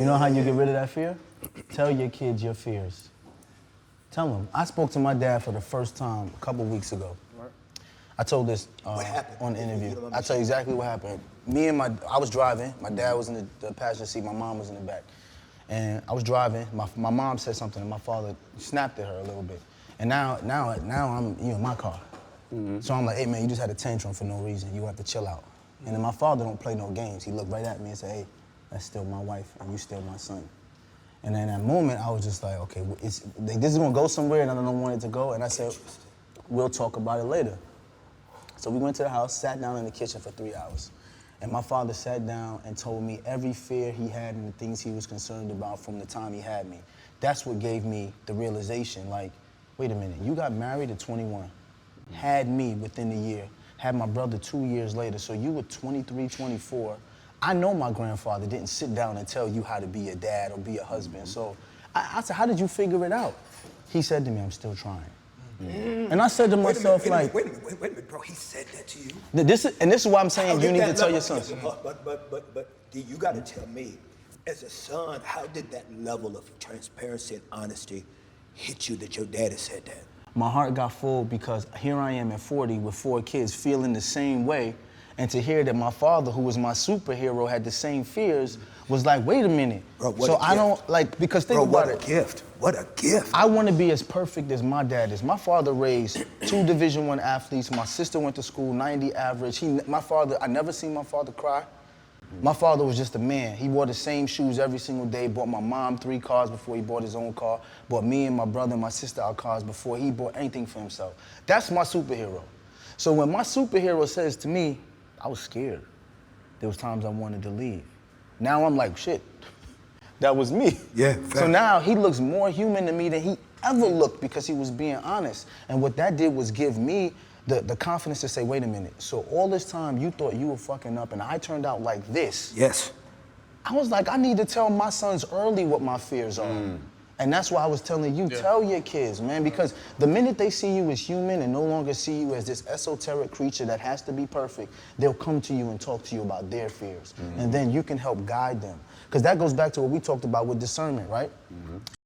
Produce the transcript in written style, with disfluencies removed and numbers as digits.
know how you get rid of that fear? Tell your kids your fears. Tell them. I spoke to my dad for the first time a couple weeks ago. I told this on the interview. I'll tell you exactly what happened. I was driving. My dad was in the passenger seat. My mom was in the back. And I was driving. My mom said something, and my father snapped at her a little bit. And now I'm in my car. Mm-hmm. So I'm like, hey man, you just had a tantrum for no reason. You have to chill out. And then my father don't play no games. He looked right at me and said, hey, that's still my wife, and you still my son. And in that moment, I was just like, okay, this is gonna go somewhere, and I don't want it to go. And I said, we'll talk about it later. So we went to the house, sat down in the kitchen for 3 hours. And my father sat down and told me every fear he had and the things he was concerned about from the time he had me. That's what gave me the realization, like, wait a minute, you got married at 21, had me within a year, had my brother 2 years later, so you were 23, 24. I know my grandfather didn't sit down and tell you how to be a dad or be a husband. So I said, how did you figure it out? He said to me, I'm still trying. And I said to myself, wait a minute, bro. He said that to you? This is why I'm saying you need to tell your sons. But you got to tell me, as a son, how did that level of transparency and honesty hit you that your daddy said that? My heart got full because here I am at 40 with 4 kids feeling the same way. And to hear that my father, who was my superhero, had the same fears, was like, wait a minute. Bro, what so a gift. I don't, like, because think about it. What a gift. What a gift. I want to be as perfect as my dad is. My father raised 2 Division I athletes. My sister went to school, 90 average. I never seen my father cry. My father was just a man. He wore the same shoes every single day, bought my mom 3 cars before he bought his own car, bought me and my brother and my sister our cars before he bought anything for himself. That's my superhero. So when my superhero says to me, I was scared. There was times I wanted to leave. Now I'm like, shit, that was me. Yeah, so now he looks more human to me than he ever looked because he was being honest. And what that did was give me the confidence to say, wait a minute, so all this time you thought you were fucking up and I turned out like this. Yes. I was like, I need to tell my sons early what my fears are. And that's why I was telling you, tell your kids, man, because the minute they see you as human and no longer see you as this esoteric creature that has to be perfect, they'll come to you and talk to you about their fears. And then you can help guide them. Because that goes back to what we talked about with discernment, right?